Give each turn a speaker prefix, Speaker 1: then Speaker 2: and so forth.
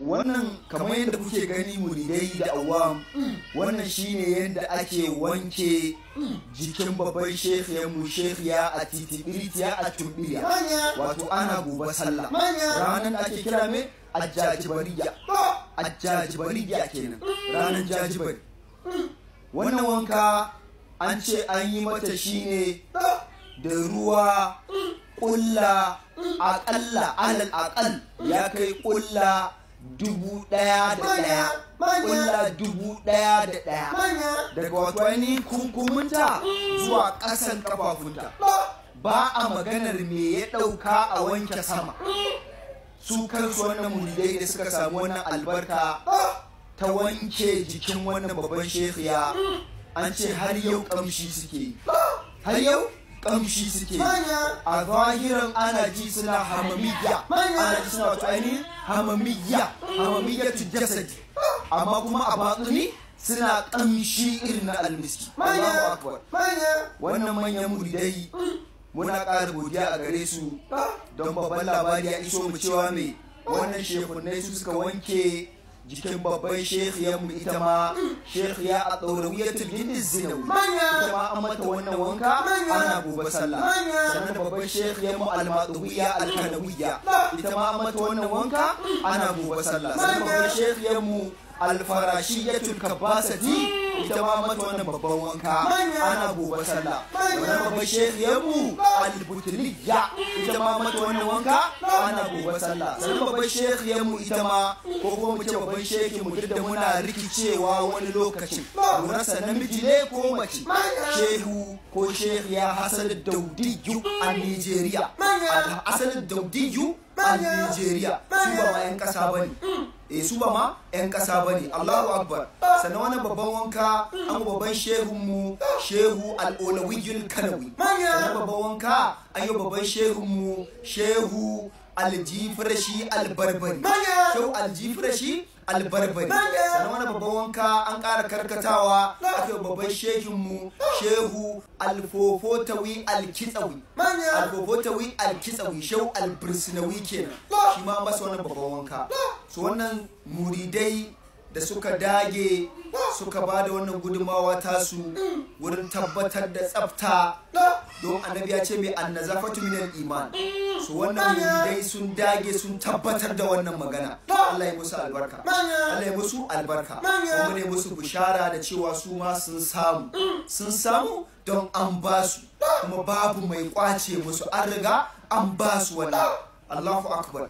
Speaker 1: wannan kamar yadda kuke gani muridai da awam, wannan shine yadda ake wanke jikin babban shehiyanmu shehiya a titibiritiya a tumbiriya, wato ana gobe sallah ranar da ake kira mai ajajibariya kenan, ranar jajibari. Wannan wanka an ce an yi mata shine da ruwa ƙulla aƙalla alal aƙal ya kai ƙulla 1,001, ƙulla 1,001 daga wato ainihin kunkuminta zuwa ƙasan kafafunta. Ba a maganar me ya ɗauka a wanke sama. Su kansu wannan muridai da suka samu wannan albarka ta wanke jikin wannan babban shehiya, an ce har yau ƙamshi suke yi, har yau kamshi suke a zahiran ana ji suna hamamiyya, ana ji suna wato ainihin hamamiyya tu jasadi, amma kuma a batsuni suna kamshi irin na almiski. Allahu akbar. Wannan manyan muridai muna ƙara godiya a gare su don babban labari ya iso mu cewa me wannan shekunai su suka wanke jikin babban shehiyanmu ita ma shehiya a ɗaurawiyatul hindis zinawi, ita ma an mata wannan wanka ana gobe sallah. Sannan da babban shehiyanmu almaɗuwiya alkanawiya, ita ma an mata wannan wanka ana gobe sallah. Sannan babban shehiyanmu alfarashiyatul kabbasati, ita ma mata wannan babban wanka ana gobe sallah. Wannan babban shehiyanmu albutuliyya, ita ma mata wannan wanka ana gobe sallah. Sannan babban shehiyanmu ita ma, ko kuma mu ce babban shehi mu, duk da muna rikicewa wani lokacin mu rasa namiji ne ko mace, shehu ko shehiya Hassan Daudiyu a Nigeria, Hassan Daudiyu a Nigeria, su ba ma 'yan ƙasa bane, su ba ma 'yan ƙasa bane. Allahu akbar. Sannan wannan babban wanka an babban shehunmu shehu al-Olawiyyul Kanawi. Sannan babban wanka an yi babban shehunmu shehu aljifirashi albarbari, shehu aljifirashi albarbari. Sannan wani babban wanka an ƙara karkatawa aka yi babban shehinmu shehu alfofotawi alkitsawi, alfofotawi alkitsawi, shehu albirsinawi kenan, shi ma masa wannan babban wanka. So wannan muridai da suka dage suka ba da wannan gudunmawa tasu wurin tabbatar da tsafta, don annabi ya ce mai annazafatu minal iman. So wannan muridai sun dage sun tabbatar da wannan magana. Allah ya musu albarka, Allah ya musu albarka, kuma ne musu bishara da cewa su ma sun samu don an ba su, kuma babu mai kwace musu, an riga an ba su wannan. Allahu akbar.